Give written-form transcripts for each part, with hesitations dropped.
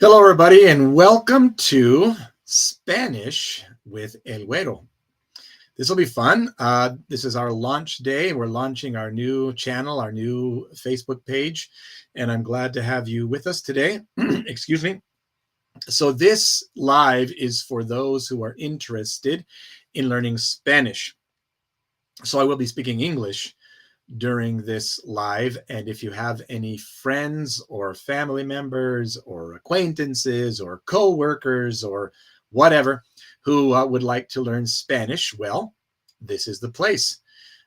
Hello, everybody, and welcome to Spanish with El Güero. This will be fun. This is our launch day. We're launching our new channel, our new Facebook page, and I'm glad to have you with us today. Excuse me. So this live is for those who are interested in learning Spanish. So I will be speaking English during this live, and if you have any friends or family members or acquaintances or co-workers or whatever who would like to learn Spanish, well, this is the place.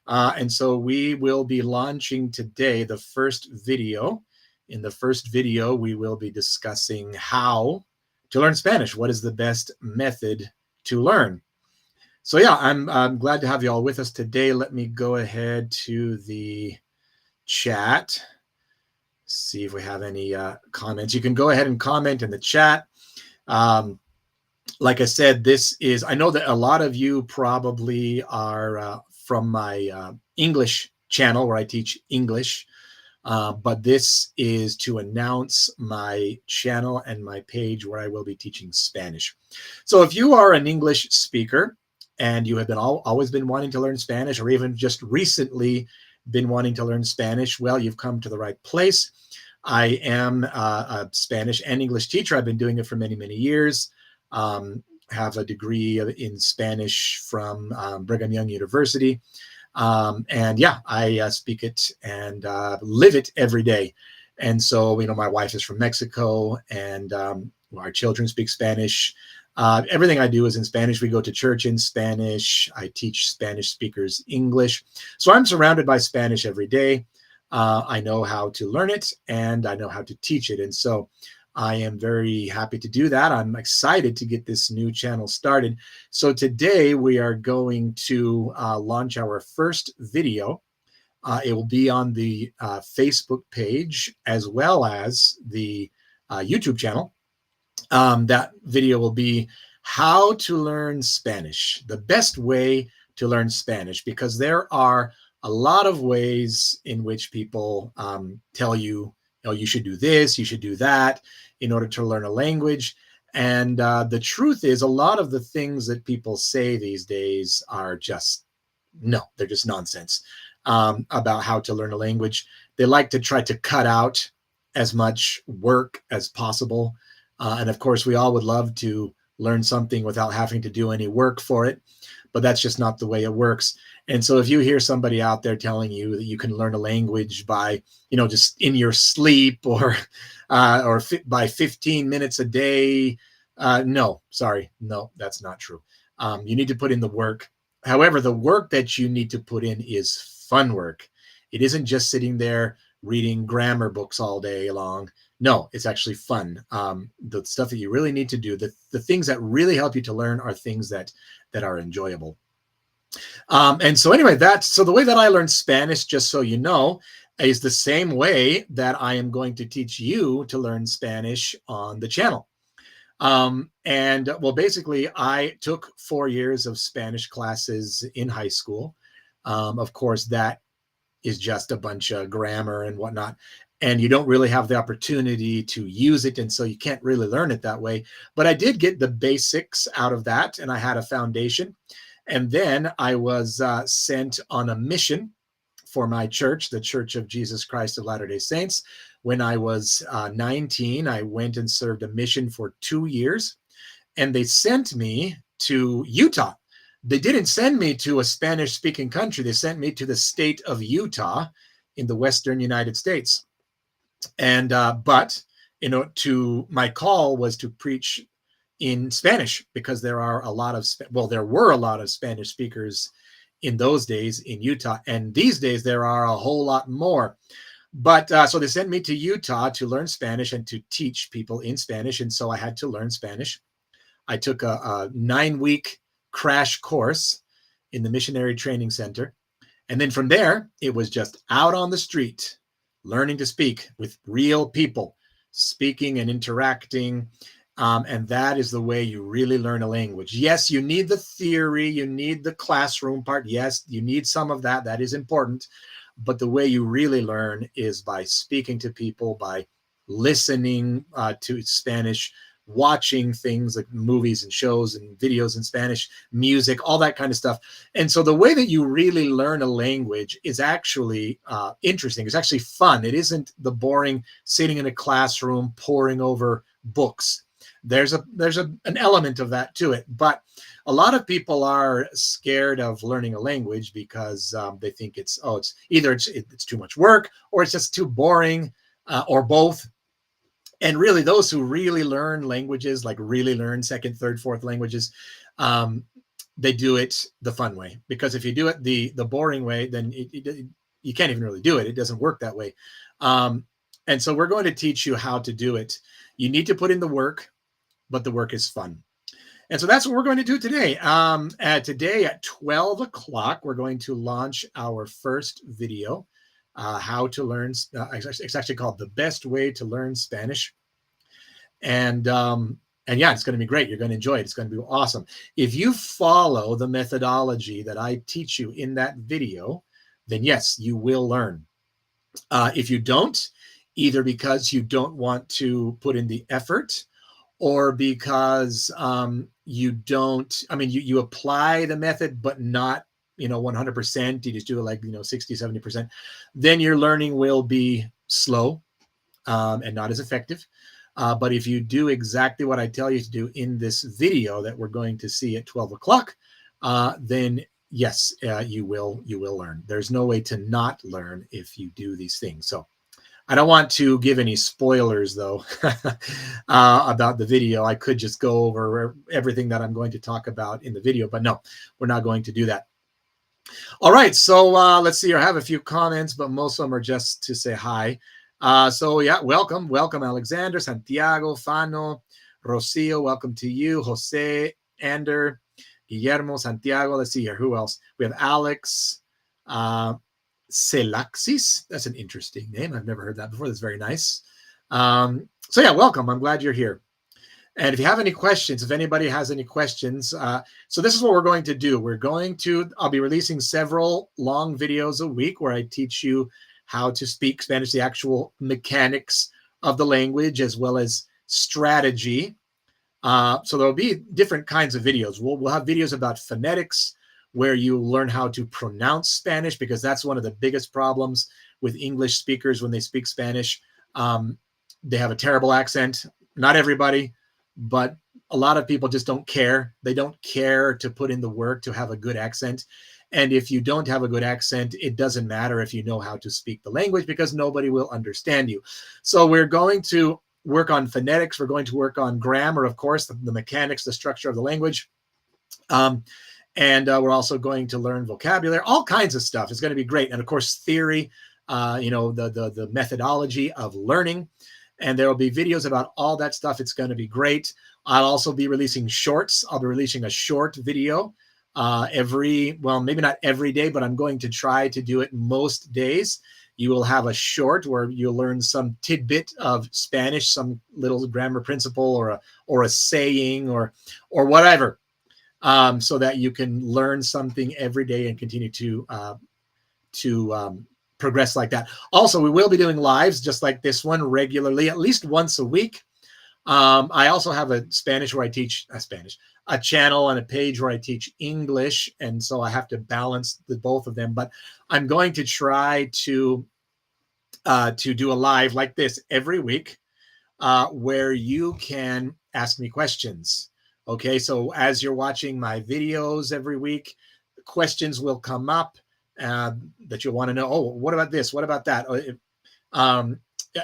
And so we will be launching today the first video. In the first video, we will be discussing how to learn Spanish. What is the best method to learn? So yeah, I'm glad to have you all with us today. Let me go ahead to the chat, see if we have any comments. You can go ahead and comment in the chat. Like I said, I know that a lot of you probably are from my English channel where I teach English, but this is to announce my channel and my page where I will be teaching Spanish. So if you are an English speaker, and you have always been wanting to learn Spanish, or even just recently been wanting to learn Spanish, well, you've come to the right place. I am a Spanish and English teacher. I've been doing it for many, many years. Have a degree in Spanish from Brigham Young University. And yeah, I speak it and live it every day. And so, my wife is from Mexico, and our children speak Spanish. Everything I do is in Spanish. We go to church in Spanish. I teach Spanish speakers English. So I'm surrounded by Spanish every day. I know how to learn it, and I know how to teach it. And so I am very happy to do that. I'm excited to get this new channel started. So today we are going to launch our first video. It will be on the Facebook page as well as the YouTube channel. That video will be how to learn Spanish, the best way to learn Spanish, because there are a lot of ways in which people tell you, you should do this, you should do that in order to learn a language. And the truth is, a lot of the things that people say these days are they're just nonsense about how to learn a language. They like to try to cut out as much work as possible. And of course, we all would love to learn something without having to do any work for it, but that's just not the way it works. And so if you hear somebody out there telling you that you can learn a language by, just in your sleep or by 15 minutes a day, no, that's not true. You need to put in the work. However, the work that you need to put in is fun work. It isn't just sitting there reading grammar books all day long. No, it's actually fun. The stuff that you really need to do, the things that really help you to learn are things that are enjoyable. And so anyway, so the way that I learned Spanish, just so you know, is the same way that I am going to teach you to learn Spanish on the channel. And well, basically, I took 4 years of Spanish classes in high school. Of course, that is just a bunch of grammar and whatnot. And you don't really have the opportunity to use it. And so you can't really learn it that way. But I did get the basics out of that, and I had a foundation. And then I was sent on a mission for my church, the Church of Jesus Christ of Latter-day Saints. When I was 19, I went and served a mission for 2 years. And they sent me to Utah. They didn't send me to a Spanish-speaking country. They sent me to the state of Utah in the Western United States. And but my call was to preach in Spanish, because there were a lot of Spanish speakers in those days in Utah, and these days there are a whole lot more. But so they sent me to Utah to learn Spanish and to teach people in Spanish, and so I had to learn Spanish. I took a 9-week crash course in the Missionary Training Center, and then from there it was just out on the street, learning to speak with real people, speaking and interacting. And that is the way you really learn a language. Yes, you need the theory, you need the classroom part. Yes, you need some of that. That is important. But the way you really learn is by speaking to people, by listening to Spanish, watching things like movies and shows and videos in Spanish, music, all that kind of stuff. And so the way that you really learn a language is actually interesting. It's actually fun. It isn't the boring sitting in a classroom poring over books. There's an element of that to it, but a lot of people are scared of learning a language because they think it's either it's too much work or it's just too boring or both. And really, those who really learn languages, like really learn second, third, fourth languages, they do it the fun way. Because if you do it the boring way, then you can't even really do it. It doesn't work that way. And so we're going to teach you how to do it. You need to put in the work, but the work is fun. And so that's what we're going to do today. Today at 12 o'clock, we're going to launch our first video, how to learn. It's actually called The Best Way to Learn Spanish. And yeah, it's going to be great. You're going to enjoy it. It's going to be awesome. If you follow the methodology that I teach you in that video, then yes, you will learn. If you don't, either because you don't want to put in the effort, or because you don't, you apply the method, but not, 100%, you just do it like, 60, 70%, then your learning will be slow and not as effective. But if you do exactly what I tell you to do in this video that we're going to see at 12 o'clock, then yes, you will learn. There's no way to not learn if you do these things. So I don't want to give any spoilers, though, about the video. I could just go over everything that I'm going to talk about in the video, but no, we're not going to do that. All right, so let's see. I have a few comments, but most of them are just to say hi. So yeah, welcome, Alexander, Santiago, Fano, Rocio, welcome to you, Jose, Ander, Guillermo, Santiago. Let's see here, who else? We have Alex, Selaxis. That's an interesting name. I've never heard that before. That's very nice. So yeah, welcome. I'm glad you're here. And if you have any questions, if anybody has any questions, so this is what we're going to do. I'll be releasing several long videos a week where I teach you how to speak Spanish, the actual mechanics of the language, as well as strategy. So there'll be different kinds of videos. We'll have videos about phonetics, where you learn how to pronounce Spanish, because that's one of the biggest problems with English speakers when they speak Spanish. They have a terrible accent. Not everybody, but a lot of people just don't care. They don't care to put in the work to have a good accent. And if you don't have a good accent, it doesn't matter if you know how to speak the language, because nobody will understand you. So we're going to work on phonetics. We're going to work on grammar, of course, the mechanics, the structure of the language. And we're also going to learn vocabulary, all kinds of stuff. It's going to be great. And of course, theory, the methodology of learning. And there will be videos about all that stuff. It's going to be great. I'll also be releasing shorts. I'll be releasing a short video maybe not every day, but I'm going to try to do it most days. You will have a short where you'll learn some tidbit of Spanish, some little grammar principle or a saying or whatever. So that you can learn something every day and continue to progress like that. Also, we will be doing lives just like this one regularly, at least once a week. I also have a Spanish where I teach a channel and a page where I teach English, and so I have to balance both of them. But I'm going to try to do a live like this every week, where you can ask me questions. Okay, so as you're watching my videos every week, questions will come up that you'll want to know. Oh, what about this? What about that?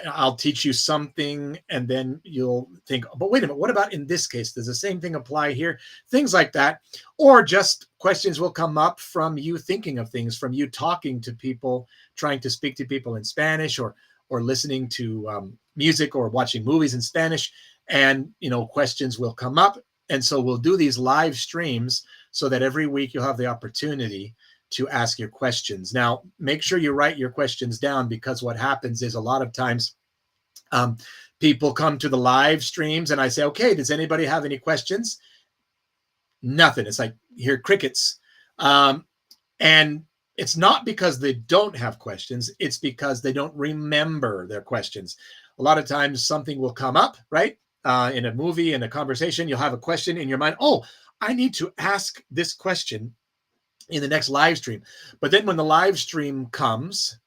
I'll teach you something, and then you'll think, but wait a minute, what about in this case? Does the same thing apply here? Things like that. Or just questions will come up from you thinking of things, from you talking to people, trying to speak to people in Spanish, or listening to music or watching movies in Spanish. And, questions will come up. And so we'll do these live streams so that every week you'll have the opportunity to ask your questions. Now, make sure you write your questions down, because what happens is a lot of times people come to the live streams and I say, okay, does anybody have any questions? Nothing. It's like, hear crickets. And it's not because they don't have questions. It's because they don't remember their questions. a lot of times something will come up, right? In a movie, in a conversation, you'll have a question in your mind. Oh, I need to ask this question in the next live stream. But then when the live stream comes,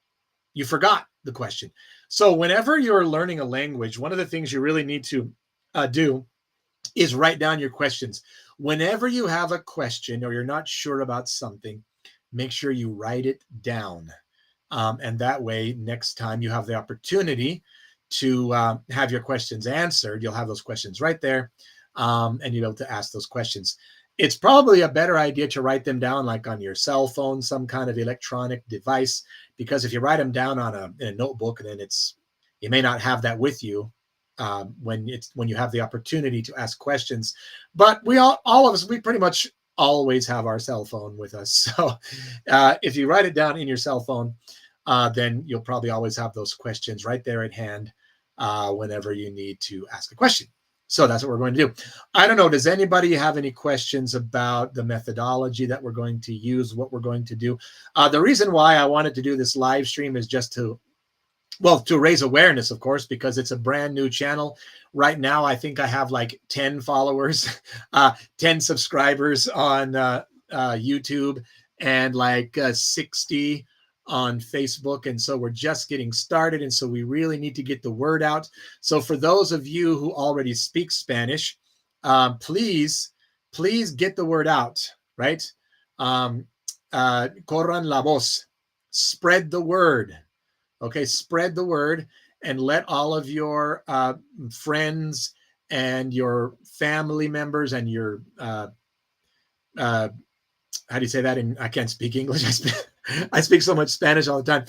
you forgot the question. So whenever you're learning a language, one of the things you really need to do is write down your questions. Whenever you have a question or you're not sure about something, make sure you write it down. And that way, next time you have the opportunity to have your questions answered, you'll have those questions right there, and you'll be able to ask those questions. It's probably a better idea to write them down like on your cell phone, some kind of electronic device, because if you write them down in a notebook, then you may not have that with you when you have the opportunity to ask questions. But we all of us, we pretty much always have our cell phone with us. So if you write it down in your cell phone, then you'll probably always have those questions right there at hand whenever you need to ask a question. So that's what we're going to do. I don't know, does anybody have any questions about the methodology that we're going to use, what we're going to do? The reason why I wanted to do this live stream is just to raise awareness, of course, because it's a brand new channel. Right now, I think I have like 10 followers, 10 subscribers on YouTube, and like 60 on Facebook. And so we're just getting started. And so we really need to get the word out. So for those of you who already speak Spanish, please get the word out, right? Corran la voz, spread the word. Okay, spread the word and let all of your friends and your family members and your how do you say that? I can't speak English. I speak so much Spanish all the time.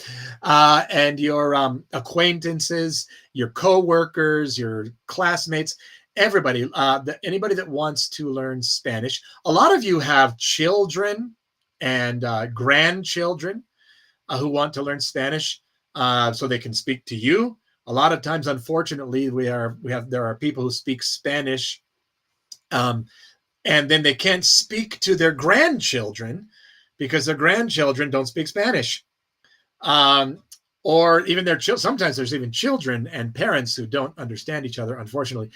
And your acquaintances, your co-workers, your classmates, everybody, anybody that wants to learn Spanish. A lot of you have children and grandchildren who want to learn Spanish so they can speak to you. A lot of times, unfortunately, there are people who speak Spanish and then they can't speak to their grandchildren because their grandchildren don't speak Spanish. Or even sometimes there's even children and parents who don't understand each other, unfortunately.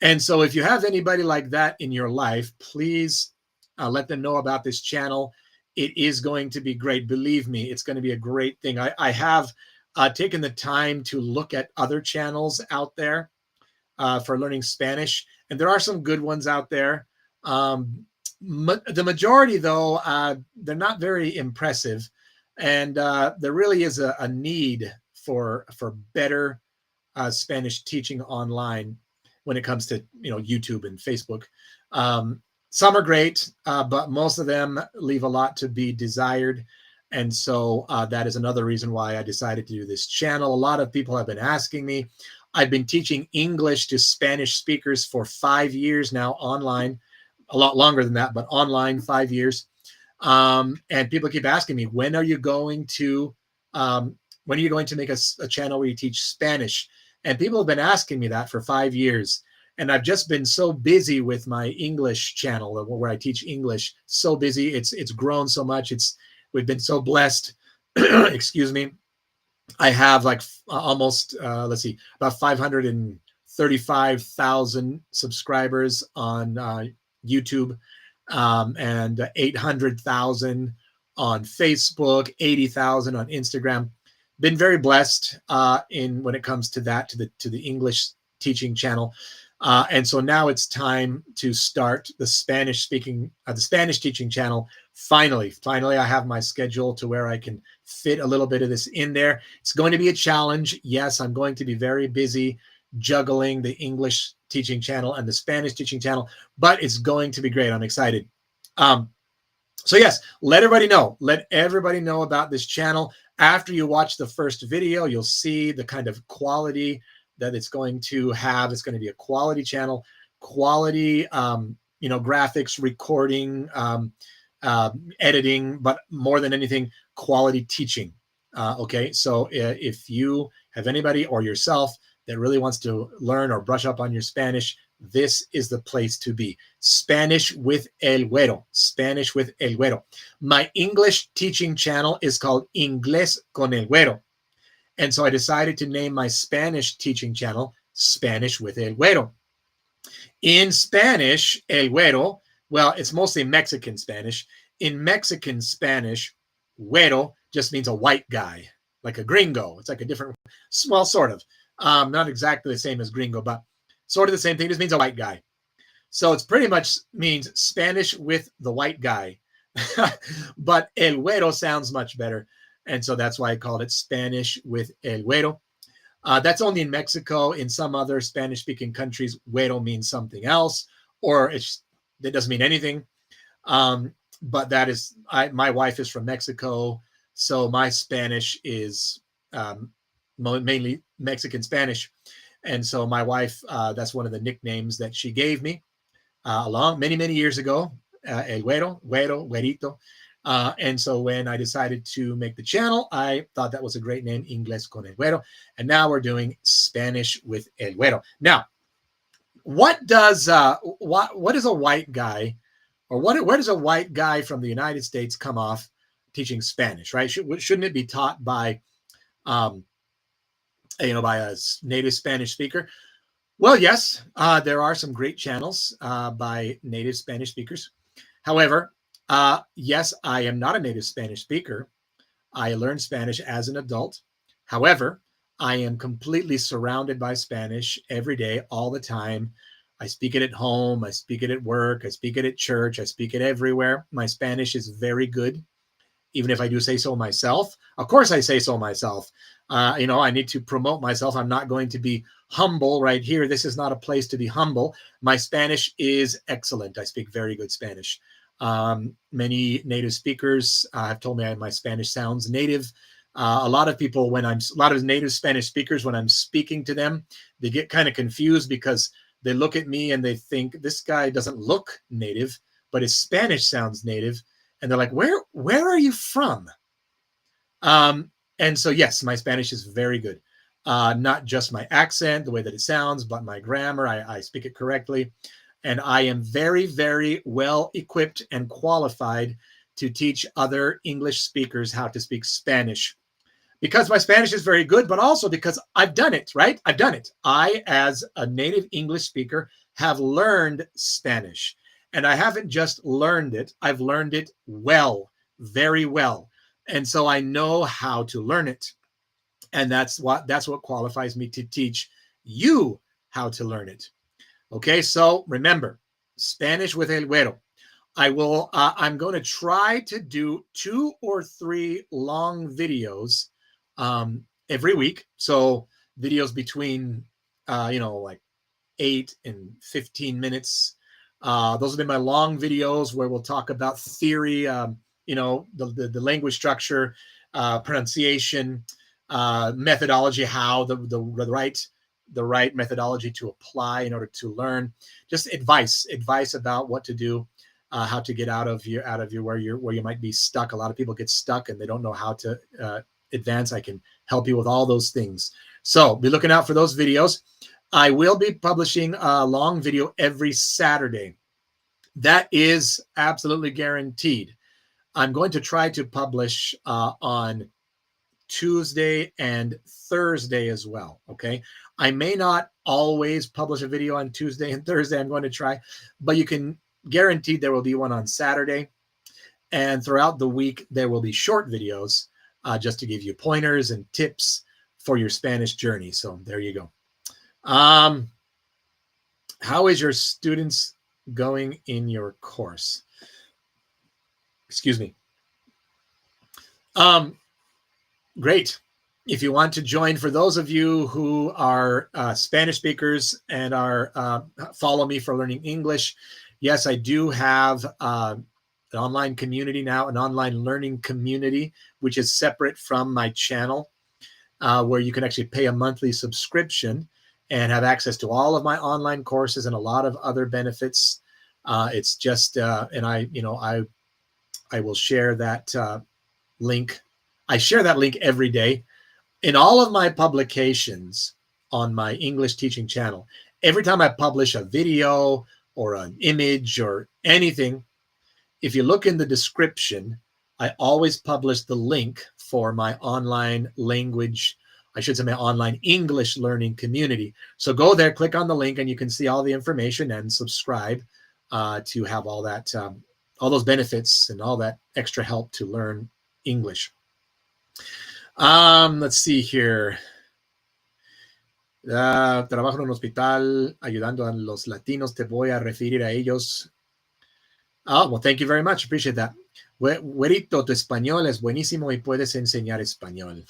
And so if you have anybody like that in your life, please let them know about this channel. It is going to be great. Believe me, it's going to be a great thing. I have taken the time to look at other channels out there for learning Spanish, and there are some good ones out there. The majority, though, they're not very impressive, and there really is a need for better Spanish teaching online when it comes to YouTube and Facebook. Some are great, but most of them leave a lot to be desired. And so that is another reason why I decided to do this channel. A lot of people have been asking me. I've been teaching English to Spanish speakers for 5 years now online. A lot longer than that, but online 5 years. And people keep asking me, when are you going to make a channel where you teach Spanish? And people have been asking me that for 5 years. And I've just been so busy with my English channel where I teach English. So busy. It's grown so much. We've been so blessed. Excuse me. I have like almost, about 535,000 subscribers on YouTube, and 800,000 on Facebook, 80,000 on Instagram. Been very blessed when it comes to that, to the English teaching channel. And so now it's time to start the Spanish teaching channel. Finally, I have my schedule to where I can fit a little bit of this in there. It's going to be a challenge. Yes, I'm going to be very busy juggling the English teaching channel and the Spanish teaching channel, but it's going to be great. I'm excited. So yes, let everybody know about this channel. After you watch the first video, you'll see the kind of quality that it's going to have. It's going to be a quality channel, quality, graphics, recording, editing, but more than anything, quality teaching. Okay, so if you have anybody or yourself that really wants to learn or brush up on your Spanish, this is the place to be. Spanish with El Güero. Spanish with El Güero. My English teaching channel is called Inglés con El Güero. And so I decided to name my Spanish teaching channel Spanish with El Güero. In Spanish, El Güero, well, it's mostly Mexican Spanish. In Mexican Spanish, güero just means a white guy, like a gringo. It's like a different, well, sort of. Not exactly the same as gringo, but sort of the same thing. It just means a white guy. So it's pretty much means Spanish with the white guy. But El Güero sounds much better. And so that's why I called it Spanish with El Güero. That's only in Mexico. In some other Spanish-speaking countries, güero means something else, or it doesn't mean anything. But that is, my wife is from Mexico, so my Spanish is mainly Mexican Spanish. And so my wife, that's one of the nicknames that she gave me along many years ago, El Güero, Güero, Güerito. And so when I decided to make the channel, I thought that was a great name, Inglés con El Güero. And now we're doing Spanish with El Güero. Now, what is a white guy, or where does a white guy from the United States come off teaching Spanish, right? Shouldn't it be taught by, by a native Spanish speaker? Well, yes, there are some great channels by native Spanish speakers. However, yes, I am not a native Spanish speaker. I learned Spanish as an adult. However, I am completely surrounded by Spanish every day, all the time. I speak it at home. I speak it at work. I speak it at church. I speak it everywhere. My Spanish is very good, even if I do say so myself. Of course, I say so myself. I need to promote myself. I'm not going to be humble right here. This is not a place to be humble. My Spanish is excellent. I speak very good Spanish. Many native speakers have told me my Spanish sounds native. A lot of native Spanish speakers, when I'm speaking to them, they get kind of confused because they look at me and they think this guy doesn't look native, but his Spanish sounds native. And they're like, where are you from? And so, yes, my Spanish is very good. Not just my accent, the way that it sounds, but my grammar. I speak it correctly. And I am very well equipped and qualified to teach other English speakers how to speak Spanish, because my Spanish is very good, but also because I've done it, right? I've done it. I, as a native English speaker, have learned Spanish. And I haven't just learned it, I've learned it well, very well. And so I know how to learn it. And that's what qualifies me to teach you how to learn it. Okay, so remember, Spanish with El Güero. I'm going to try to do 2 or 3 long videos every week. So videos between, like 8 and 15 minutes. Those have been my long videos where we'll talk about theory, the language structure, pronunciation, methodology, how the right methodology to apply in order to learn, just advice about what to do, how to get out of your where you might be stuck. A lot of people get stuck and they don't know how to advance. I can help you with all those things. So be looking out for those videos. I will be publishing a long video every Saturday. That is absolutely guaranteed. I'm going to try to publish on Tuesday and Thursday as well. Okay. I may not always publish a video on Tuesday and Thursday. I'm going to try, but you can guarantee there will be one on Saturday. And throughout the week, there will be short videos just to give you pointers and tips for your Spanish journey. So there you go. How is your students going in your course? Excuse me. Great. If you want to join, for those of you who are Spanish speakers and are follow me for learning English, yes, I do have an online community now, an online learning community, which is separate from my channel, where you can actually pay a monthly subscription and have access to all of my online courses and a lot of other benefits. It's just, and I will share that link. I share that link every day in all of my publications on my English teaching channel. Every time I publish a video or an image or anything, if you look in the description, I always publish the link for my online language I should say my online English learning community. So go there, click on the link, and you can see all the information and subscribe to have all that, all those benefits and all that extra help to learn English. Let's see here. Trabajo en un hospital ayudando a los latinos. Te voy a referir a ellos. Oh, well, thank you very much. Appreciate that. Güerito, tu español es buenísimo y puedes enseñar español.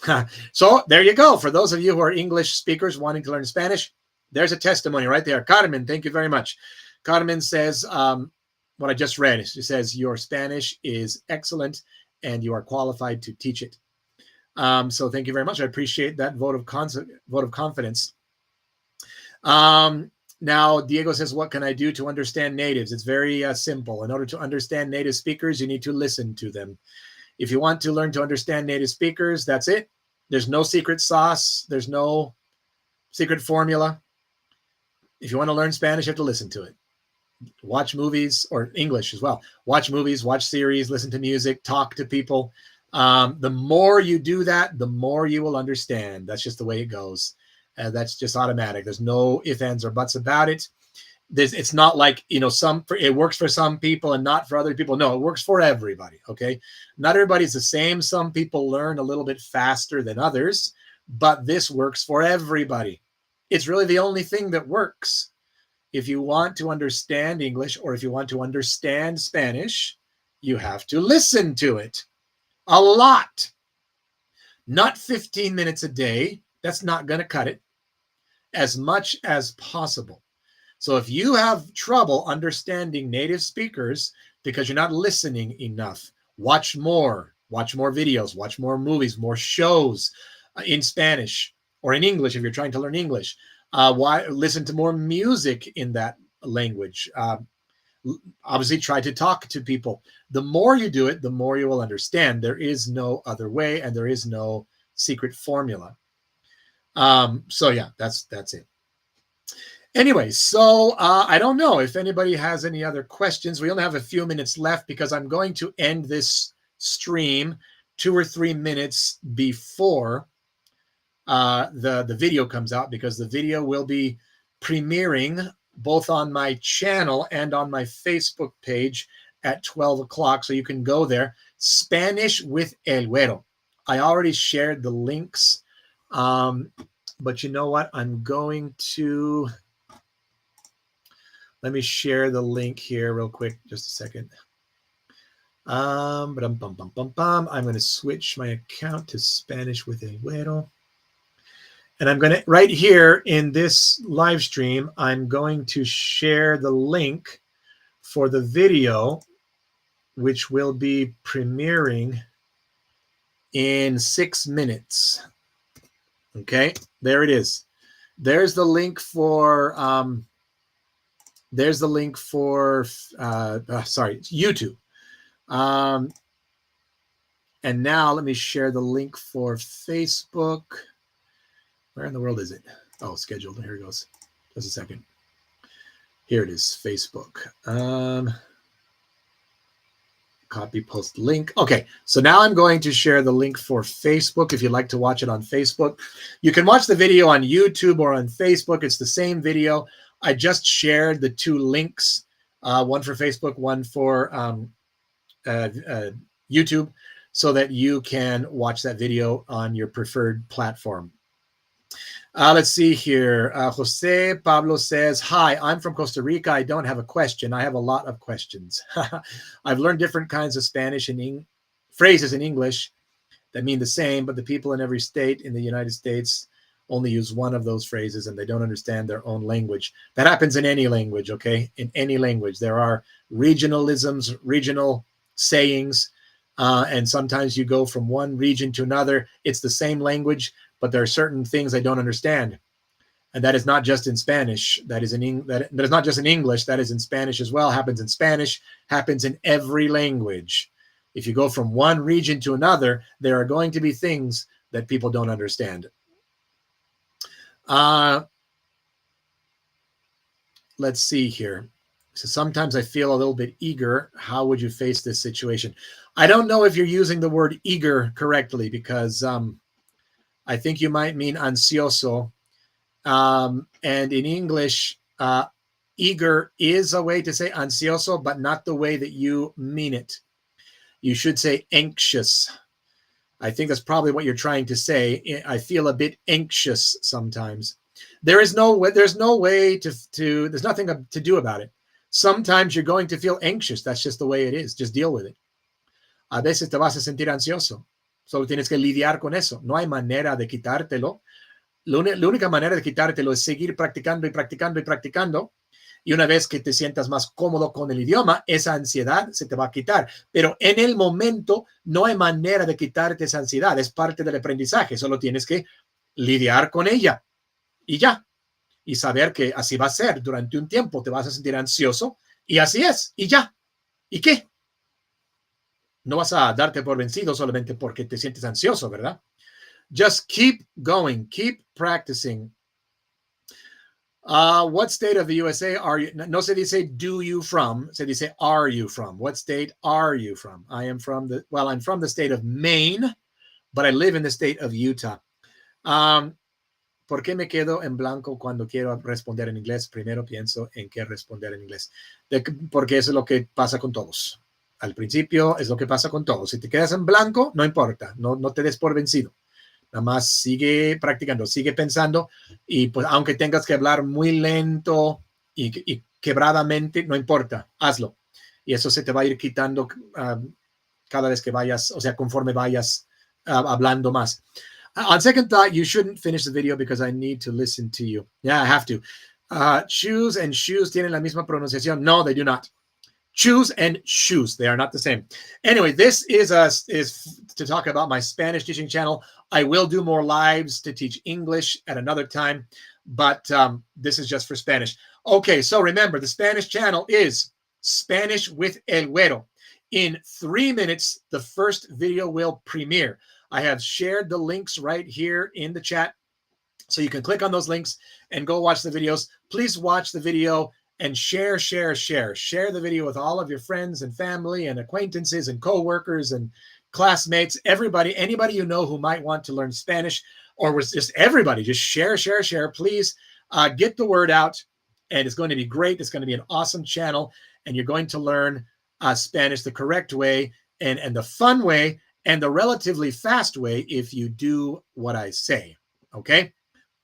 So there you go. For those of you who are English speakers wanting to learn Spanish, there's a testimony right there. Carmen, thank you very much. Carmen says what I just read. She says, your Spanish is excellent and you are qualified to teach it. So thank you very much. I appreciate that vote of confidence. Now, Diego says, what can I do to understand natives? It's very simple. In order to understand native speakers, you need to listen to them. If you want to learn to understand native speakers, that's it. There's no secret sauce. There's no secret formula. If you want to learn Spanish, you have to listen to it. Watch movies, or English as well. Watch movies, watch series, listen to music, talk to people. The more you do that, the more you will understand. That's just the way it goes. That's just automatic. There's no ifs, ands, or buts about it. It's not like, it works for some people and not for other people. No, it works for everybody, okay? Not everybody's the same. Some people learn a little bit faster than others, but this works for everybody. It's really the only thing that works. If you want to understand English, or if you want to understand Spanish, you have to listen to it a lot. Not 15 minutes a day. That's not going to cut it. As much as possible. So if you have trouble understanding native speakers because you're not listening enough, watch more videos, watch more movies, more shows in Spanish or in English if you're trying to learn English. Listen to more music in that language. Obviously, try to talk to people. The more you do it, the more you will understand. There is no other way, and there is no secret formula. So yeah, that's it. Anyway, so I don't know if anybody has any other questions. We only have a few minutes left because I'm going to end this stream 2 or 3 minutes before the video comes out, because the video will be premiering both on my channel and on my Facebook page at 12 o'clock. So you can go there. Spanish with El Güero. I already shared the links. But you know what? I'm going to, let me share the link here real quick. Just a second. I'm going to switch my account to Spanish with El Güero. And I'm going to, right here in this live stream, I'm going to share the link for the video, which will be premiering in 6 minutes. Okay, there it is. There's the link for YouTube. And now let me share the link for Facebook. Where in the world is it? Oh, scheduled. Here it goes. Just a second. Here it is, Facebook. Copy, post link. Okay, so now I'm going to share the link for Facebook if you'd like to watch it on Facebook. You can watch the video on YouTube or on Facebook. It's the same video. I just shared the 2 links, one for Facebook, one for YouTube, so that you can watch that video on your preferred platform. Let's see here. Jose Pablo says, hi, I'm from Costa Rica. I don't have a question. I have a lot of questions. I've learned different kinds of Spanish and phrases in English that mean the same, but the people in every state in the United States only use one of those phrases and they don't understand their own language. That happens in any language, okay? In any language. There are regionalisms, regional sayings, and sometimes you go from one region to another. It's the same language, but there are certain things I don't understand. And that is not just in Spanish. That is not just in English. That is in Spanish as well. Happens in Spanish, happens in every language. If you go from one region to another, there are going to be things that people don't understand. Let's see here. So sometimes I feel a little bit eager. How would you face this situation? I don't know if you're using the word eager correctly, because I I think you might mean ansioso. And in English, eager is a way to say ansioso, but not the way that you mean it. You should say anxious. I think that's probably what you're trying to say. I feel a bit anxious sometimes. There's no way there's nothing to do about it. Sometimes you're going to feel anxious. That's just the way it is. Just deal with it. A veces te vas a sentir ansioso. Solo tienes que lidiar con eso. No hay manera de quitártelo. La única manera de quitártelo es seguir practicando y practicando y practicando. Y una vez que te sientas más cómodo con el idioma, esa ansiedad se te va a quitar. Pero en el momento no hay manera de quitarte esa ansiedad. Es parte del aprendizaje. Solo tienes que lidiar con ella. Y ya. Y saber que así va a ser. Durante un tiempo te vas a sentir ansioso. Y así es. Y ya. ¿Y qué? No vas a darte por vencido solamente porque te sientes ansioso, ¿verdad? Just keep going. Keep practicing. What state of the USA are you? No se dice do you from. Se dice are you from. What state are you from? I'm from the state of Maine, but I live in the state of Utah. ¿Por qué me quedo en blanco cuando quiero responder en inglés? Primero pienso en qué responder en inglés. Porque eso es lo que pasa con todos. Al principio es lo que pasa con todos. Si te quedas en blanco, no importa. No te des por vencido. Nada más sigue practicando, sigue pensando y pues aunque tengas que hablar muy lento y quebradamente, no importa, hazlo. Y eso se te va a ir quitando cada vez que vayas, o sea, conforme vayas hablando más. On second thought, you shouldn't finish the video because I need to listen to you. Yeah, I have to. Choose and shoes tienen la misma pronunciación. No, they do not. Choose and shoes. They are not the same. Anyway, this is to talk about my Spanish teaching channel. I will do more lives to teach English at another time, but this is just for Spanish. Okay, so remember, the Spanish channel is Spanish with El Güero. In 3 minutes, the first video will premiere. I have shared the links right here in the chat, so you can click on those links and go watch the videos. Please watch the video and share the video with all of your friends and family and acquaintances and co-workers and classmates, anybody you know who might want to learn Spanish, or was just everybody, just share. Please get the word out, and it's going to be great. It's going to be an awesome channel, and you're going to learn Spanish the correct way and the fun way and the relatively fast way if you do what I say, okay?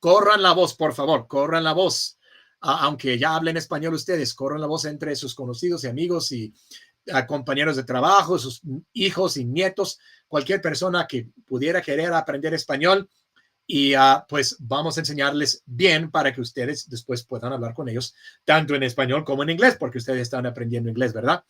Corran la voz, por favor, corran la voz. Aunque ya hablen español ustedes, corran la voz entre sus conocidos y amigos y compañeros de trabajo, sus hijos y nietos, cualquier persona que pudiera querer aprender español, y pues vamos a enseñarles bien para que ustedes después puedan hablar con ellos, tanto en español como en inglés, porque ustedes están aprendiendo inglés, ¿verdad?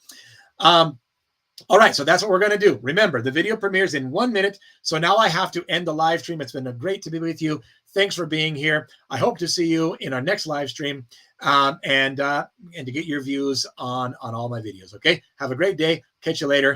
All right, so that's what we're going to do. Remember, the video premieres in 1 minute, so now I have to end the live stream. It's been great to be with you. Thanks for being here. I hope to see you in our next live stream and to get your views on all my videos, okay? Have a great day. Catch you later.